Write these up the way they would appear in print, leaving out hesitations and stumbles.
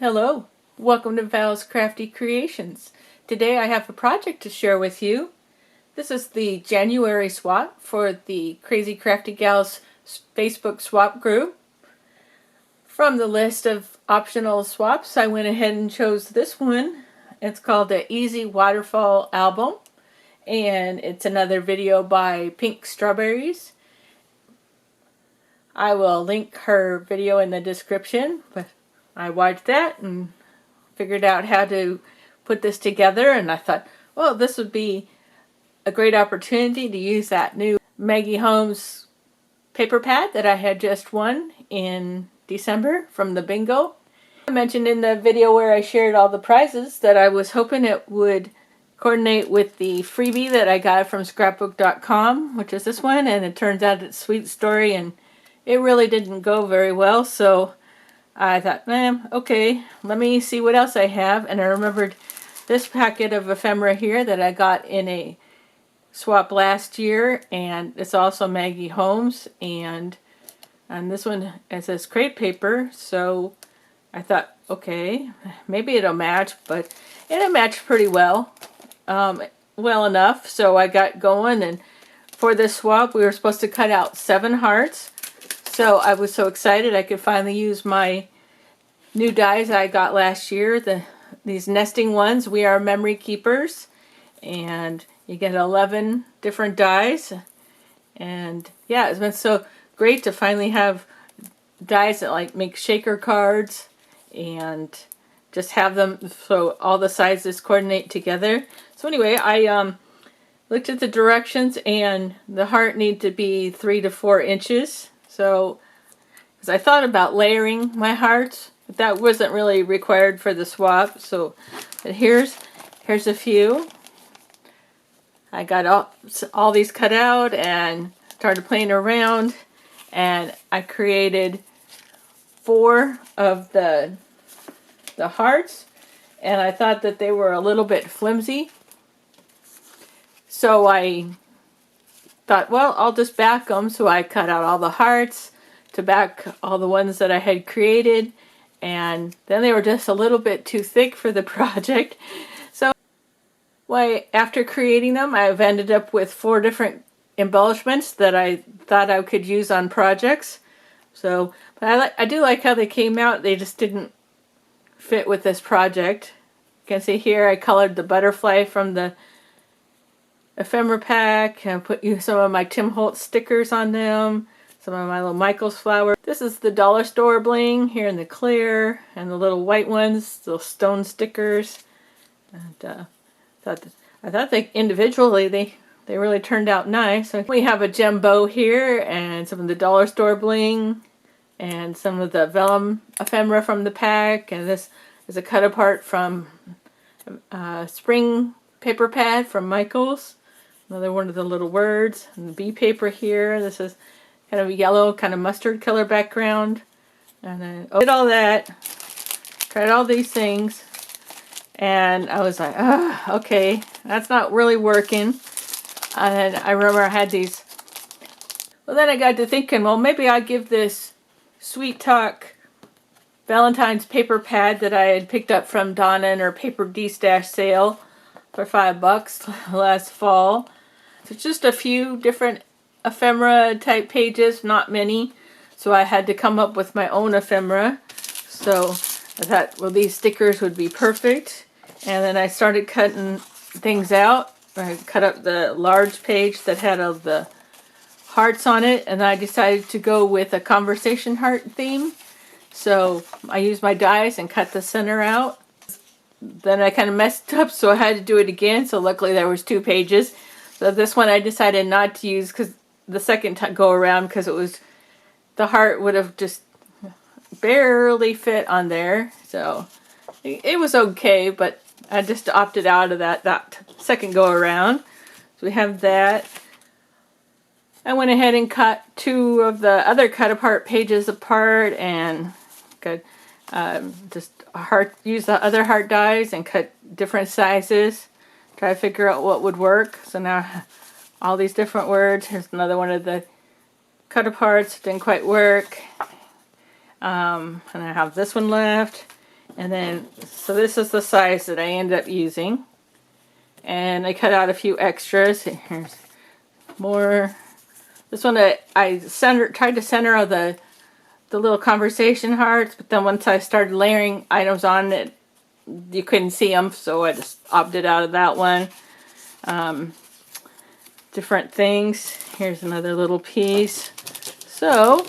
Hello, welcome to Val's Crafty Creations. Today I have a project to share with you. This is the January swap for the Crazy Crafty Gals Facebook swap group. From the list of optional swaps, I went ahead and chose this one. It's called the Easy Waterfall album, and it's another video by Pink Strawberries. I will link her video in the description, but I watched that and figured out how to put this together, and I thought, well, this would be a great opportunity to use that new Maggie Holmes paper pad that I had just won in December from the bingo. I mentioned in the video where I shared all the prizes that I was hoping it would coordinate with the freebie that I got from scrapbook.com, which is this one, and it turns out it's Sweet Story, and it really didn't go very well, so I thought, okay, let me see what else I have. And I remembered this packet of ephemera here that I got in a swap last year, and it's also Maggie Holmes, and this one, it says crepe paper, so I thought, okay, maybe it'll match, but it matched pretty well, well enough, so I got going. And for this swap, we were supposed to cut out 7 hearts. So I was so excited I could finally use my new dies I got last year, these nesting ones. We are memory keepers, and you get 11 different dies. And yeah, it's been so great to finally have dies that like make shaker cards and just have them so all the sizes coordinate together. So anyway, I looked at the directions, and the heart need to be 3 to 4 inches. So, because I thought about layering my hearts, but that wasn't really required for the swap. So, but here's a few. I got all these cut out and started playing around, and I created 4 of the hearts, and I thought that they were a little bit flimsy. So I thought, well, I'll just back them. So I cut out all the hearts to back all the ones that I had created, and then they were just a little bit too thick for the project. So after creating them, I've ended up with 4 different embellishments that I thought I could use on projects. So, but I do like how they came out. They just didn't fit with this project. You can see here I colored the butterfly from the ephemera pack, and put some of my Tim Holtz stickers on them, some of my little Michael's flower. This is the dollar store bling here in the clear, and the little white ones, little stone stickers. And I thought they individually they really turned out nice. So we have a gem bow here, and some of the dollar store bling, and some of the vellum ephemera from the pack, and this is a cut apart from spring paper pad from Michael's. Another one of the little words. And the bee paper here. This is kind of a yellow, kind of mustard color background. And then did all that. Tried all these things. And I was like, okay, that's not really working. And I remember I had these. Well, then I got to thinking, well, maybe I'd give this Sweet Talk Valentine's paper pad that I had picked up from Donna in her Paper D-Stash sale for $5 last fall. It's just a few different ephemera type pages, not many. So I had to come up with my own ephemera. So I thought, well, these stickers would be perfect. And then I started cutting things out. I cut up the large page that had all the hearts on it, and I decided to go with a conversation heart theme. So I used my dies and cut the center out. Then I kind of messed up, so I had to do it again. So luckily there was 2 pages. So this one I decided not to use because the second go around, because it was, the heart would have just barely fit on there. So it was okay, but I just opted out of that second go around. So we have that. I went ahead and cut 2 of the other cut apart pages apart, and got just use the other heart dies and cut different sizes. Try to figure out what would work. So now all these different words. Here's another one of the cut aparts. Didn't quite work. And I have this one left. And then, so this is the size that I ended up using. And I cut out a few extras. Here's more. This one I tried to center all the little conversation hearts, but then once I started layering items on it, you couldn't see them, so I just opted out of that one. Different things. Here's another little piece. So,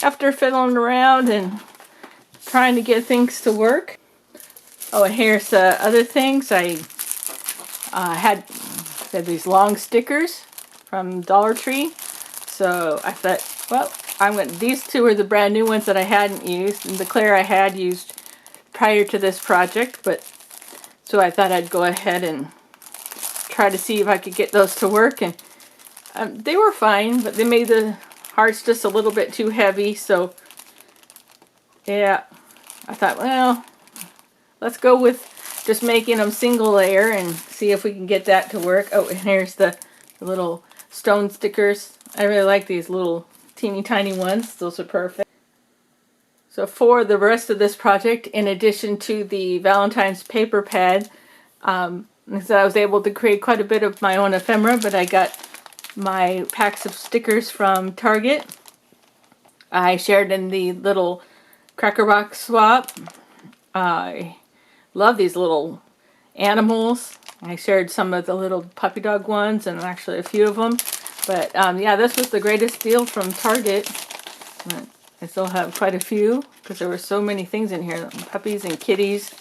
after fiddling around and trying to get things to work. Oh, and here's the other things. I had these long stickers from Dollar Tree. So I thought, well, these two are the brand new ones that I hadn't used, and the clear I had used prior to this project, but so I thought I'd go ahead and try to see if I could get those to work, and they were fine, but they made the hearts just a little bit too heavy, so yeah, I thought, well, let's go with just making them single layer and see if we can get that to work. Oh, and here's the little stone stickers. I really like these little teeny tiny ones. Those are perfect. So for the rest of this project, in addition to the Valentine's paper pad, so I was able to create quite a bit of my own ephemera, but I got my packs of stickers from Target. I shared in the little Cracker Box swap. I love these little animals. I shared some of the little puppy dog ones and actually a few of them. But yeah, this was the greatest deal from Target. I still have quite a few because there were so many things in here. Puppies and kitties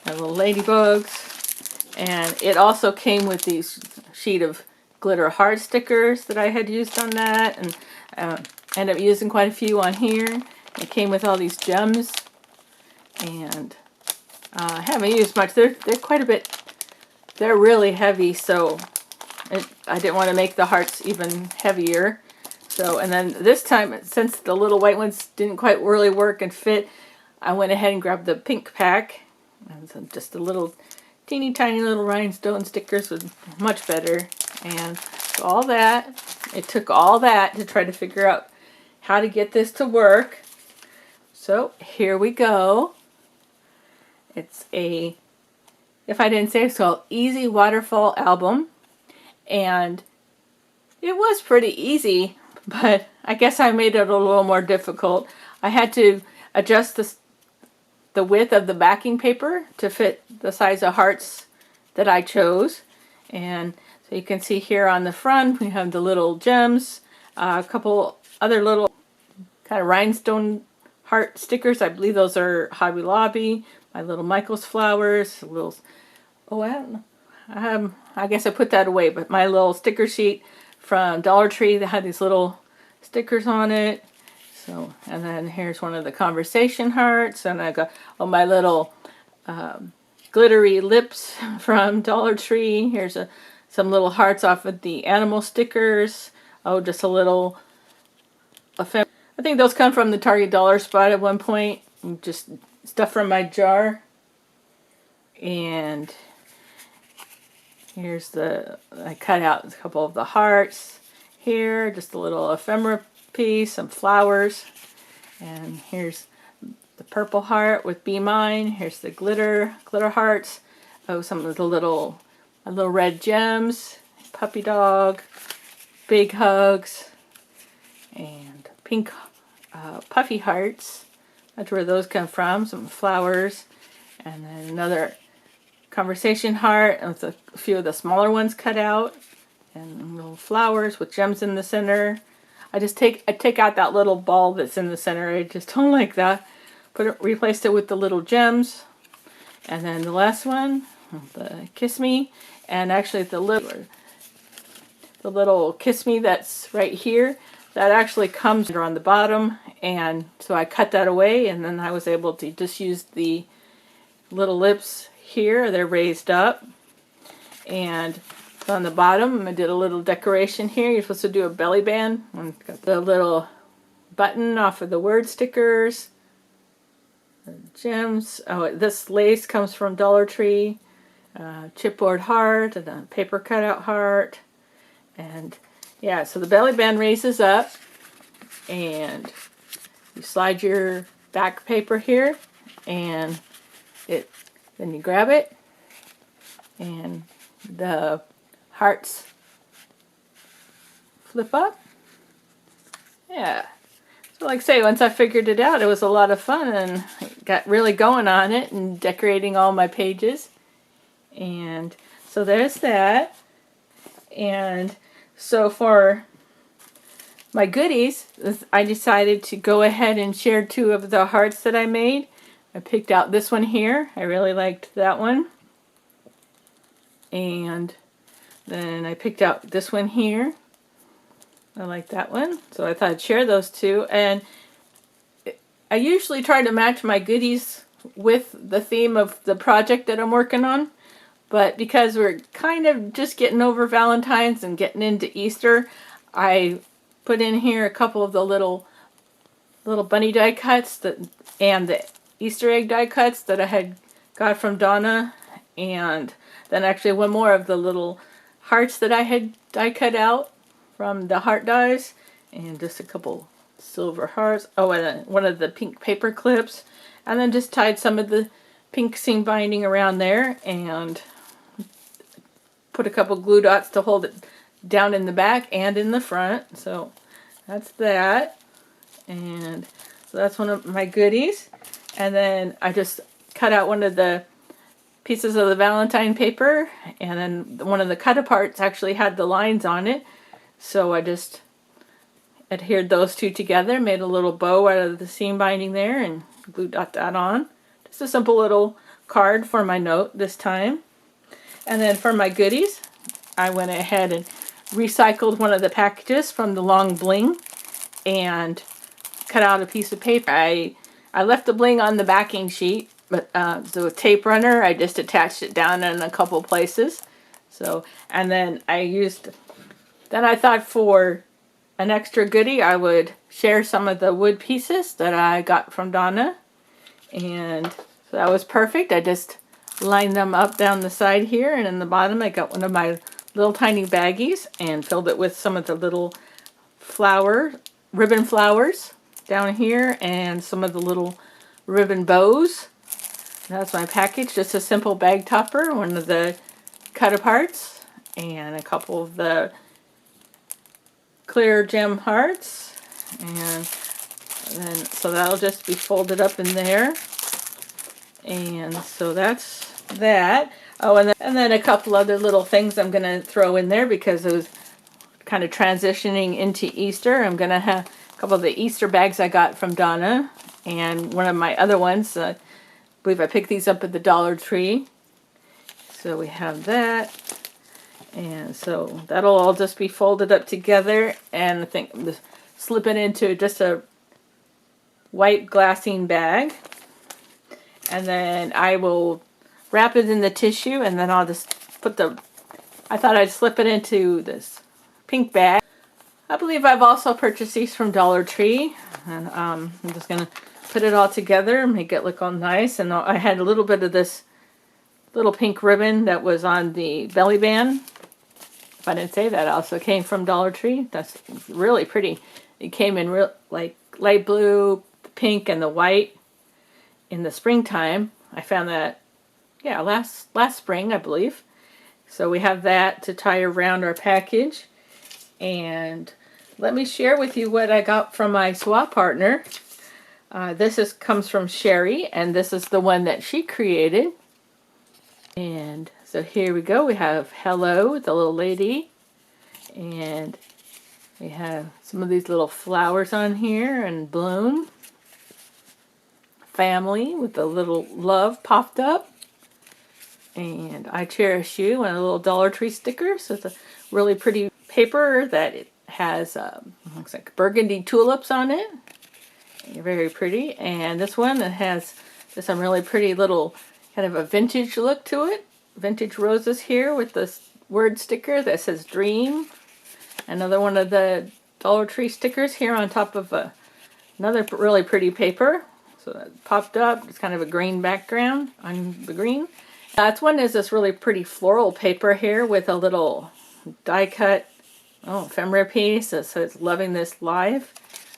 and little ladybugs. And it also came with these sheet of glitter heart stickers that I had used on that. And ended up using quite a few on here. It came with all these gems. And I haven't used much. They're quite a bit. They're really heavy, so I didn't want to make the hearts even heavier. So, and then this time, since the little white ones didn't quite really work and fit, I went ahead and grabbed the pink pack. And so just the little teeny tiny little rhinestone stickers was much better. And so all that, it took all that to try to figure out how to get this to work. So here we go. It's a, if I didn't say it's called Easy Waterfall album. And it was pretty easy, but I guess I made it a little more difficult. I had to adjust the width of the backing paper to fit the size of hearts that I chose. And so you can see here on the front we have the little gems, a couple other little kind of rhinestone heart stickers. I believe those are Hobby Lobby. My little Michael's flowers, little, oh, I don't know. I guess I put that away, but my little sticker sheet from Dollar Tree that had these little stickers on it. So, and then here's one of the conversation hearts, and I got my little glittery lips from Dollar Tree. Here's some little hearts off of the animal stickers. Oh, just a little. I think those come from the Target Dollar Spot at one point. Just stuff from my jar. And here's I cut out a couple of the hearts here, just a little ephemera piece, some flowers, and here's the purple heart with Be Mine. Here's the glitter hearts. Oh, some of the little red gems, puppy dog, big hugs, and pink puffy hearts. That's where those come from. Some flowers, and then another conversation heart, and with a few of the smaller ones cut out, and little flowers with gems in the center. I take out that little ball that's in the center. I just don't like that. Replaced it with the little gems, and then the last one, the Kiss Me, and actually the little Kiss Me that's right here. That actually comes on the bottom, and so I cut that away, and then I was able to just use the little lips here. They're raised up, and on the bottom I did a little decoration here. You're supposed to do a belly band. Got the little button off of the word stickers, the gems. Oh, this lace comes from Dollar Tree. Chipboard heart and a paper cutout heart, and yeah, so the belly band raises up, and you slide your back paper here, and then you grab it, and the hearts flip up. Yeah. So like I say, once I figured it out, it was a lot of fun, and I got really going on it and decorating all my pages. And so there's that. And so for my goodies, I decided to go ahead and share 2 of the hearts that I made. I picked out this one here. I really liked that one. And then I picked out this one here. I like that one. So I thought I'd share those 2. And I usually try to match my goodies with the theme of the project that I'm working on. But because we're kind of just getting over Valentine's and getting into Easter, I put in here a couple of the little bunny die cuts and the Easter egg die cuts that I had got from Donna, and then actually one more of the little hearts that I had die cut out from the heart dies, and just a couple silver hearts. Oh, and one of the pink paper clips, and then just tied some of the pink seam binding around there, and put a couple glue dots to hold it down in the back and in the front. So that's that. And so that's one of my goodies. And then I just cut out one of the pieces of the Valentine paper, and then one of the cut aparts actually had the lines on it. So I just adhered those 2 together, made a little bow out of the seam binding there, and glue dot that on. Just a simple little card for my note this time. And then for my goodies, I went ahead and recycled one of the packages from the long bling and cut out a piece of paper. I left the bling on the backing sheet, but the tape runner, I just attached it down in a couple places. So, and then I thought for an extra goodie, I would share some of the wood pieces that I got from Donna. And so that was perfect. I just lined them up down the side here, and in the bottom I got one of my little tiny baggies and filled it with some of the little ribbon flowers down here, and some of the little ribbon bows. That's my package, just a simple bag topper, one of the cut aparts, and a couple of the clear gem hearts, and then so that'll just be folded up in there. And so that's that. Oh, and then a couple other little things I'm going to throw in there because it was kind of transitioning into Easter. I'm going to have a couple of the Easter bags I got from Donna, and one of my other ones, I believe I picked these up at the Dollar Tree. So we have that. And so that'll all just be folded up together, and I think slip it into just a white glassine bag. And then I will wrap it in the tissue, and then I'll just I thought I'd slip it into this pink bag. I believe I've also purchased these from Dollar Tree, and I'm just going to put it all together and make it look all nice. And I had a little bit of this little pink ribbon that was on the belly band. If I didn't say that, also came from Dollar Tree. That's really pretty. It came in like light blue, pink, and the white in the springtime. I found that, yeah, last spring, I believe. So we have that to tie around our package. And let me share with you what I got from my swap partner. This comes from Sherry, and this is the one that she created. And so here we go. We have Hello, the little lady. And we have some of these little flowers on here, and Bloom. Family with a little love popped up. And I Cherish You, and a little Dollar Tree sticker. So it's a really pretty paper that it has, looks like burgundy tulips on it. Very pretty. And this one, it has just some really pretty little kind of a vintage look to it. Vintage roses here with this word sticker that says Dream. Another one of the Dollar Tree stickers here on top of another really pretty paper. So that popped up. It's kind of a green background on the green. That one is this really pretty floral paper here with a little die cut ephemera piece that says Loving This Live.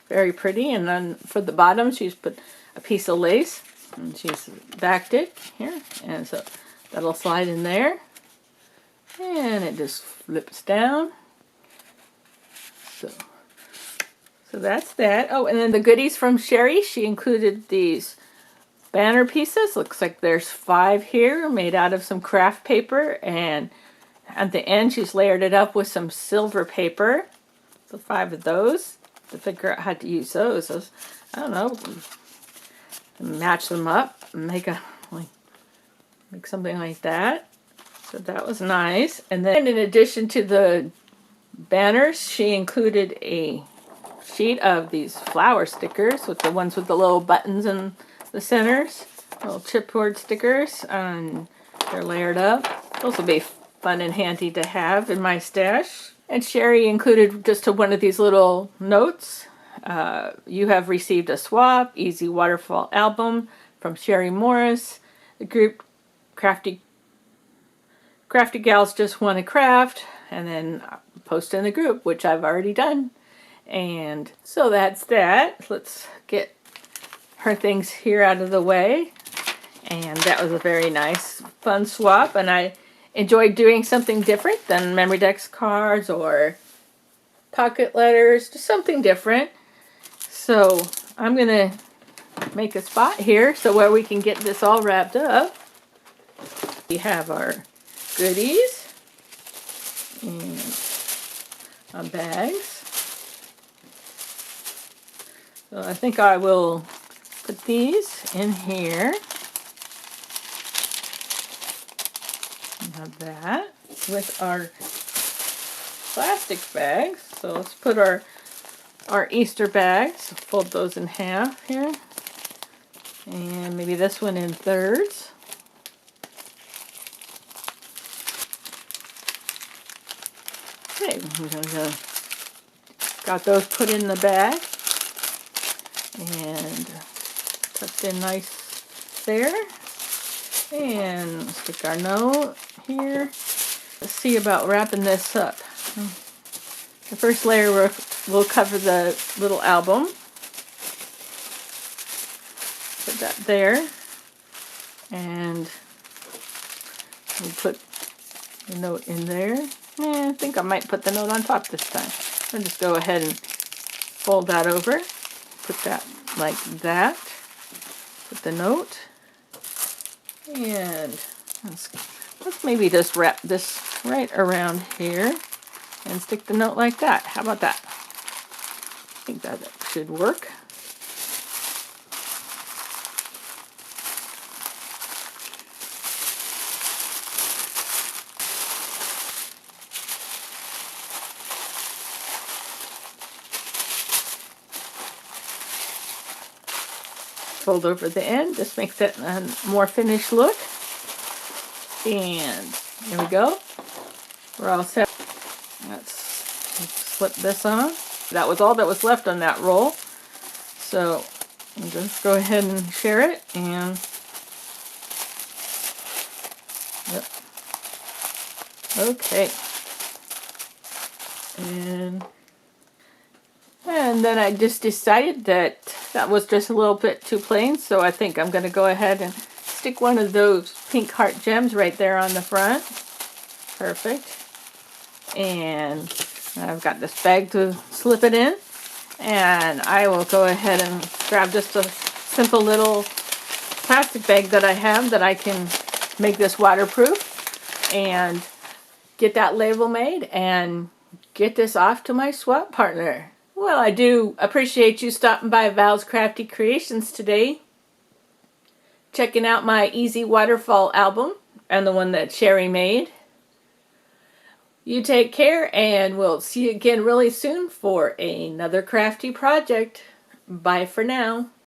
Very pretty. And then for the bottom, she's put a piece of lace. And she's backed it here, and so that'll slide in there. And it just flips down. So that's that. Oh, and then the goodies from Sherry, she included these banner pieces. Looks like there's 5 here made out of some craft paper, and at the end she's layered it up with some silver paper. So 5 of those. To figure out how to use those. I don't know. Match them up and make something like that. So that was nice. And then in addition to the banners, she included a sheet of these flower stickers with the ones with the little buttons in the centers. Little chipboard stickers, and they're layered up. Those will be fun and handy to have in my stash. And Sherry included just one of these little notes. You have received a swap, Easy Waterfall album from Sherry Morris. The group Crafty Gals just want to craft, and then post in the group, which I've already done. And so that's that. Let's get her things here out of the way. And that was a very nice, fun swap, and I enjoyed doing something different than Memory Dex cards or pocket letters, just something different. So I'm going to make a spot here so where we can get this all wrapped up. We have our goodies and our bags. So I think I will put these in here. Have that with our plastic bags. So let's put our Easter bags, fold those in half here, and maybe this one in thirds. Okay, got those put in the bag and tucked in nice there. And stick our note here. Let's see about wrapping this up. The first layer will cover the little album. Put that there. And we'll put the note in there. I think I might put the note on top this time. I'll just go ahead and fold that over. Put that like that. Put the note. And let's maybe just wrap this right around here and stick the note like that. How about that? I think that should work. Fold over the end, just makes it a more finished look. And there we go. We're all set. Let's slip this on. That was all that was left on that roll. So I'll just go ahead and share it. And yep. Okay. And then I just decided that was just a little bit too plain, so I think I'm going to go ahead and stick one of those pink heart gems right there on the front. Perfect. And I've got this bag to slip it in. And I will go ahead and grab just a simple little plastic bag that I have that I can make this waterproof and get that label made and get this off to my swap partner. Well, I do appreciate you stopping by Val's Crafty Creations today, checking out my Easy Waterfall album and the one that Sherry made. You take care, and we'll see you again really soon for another crafty project. Bye for now.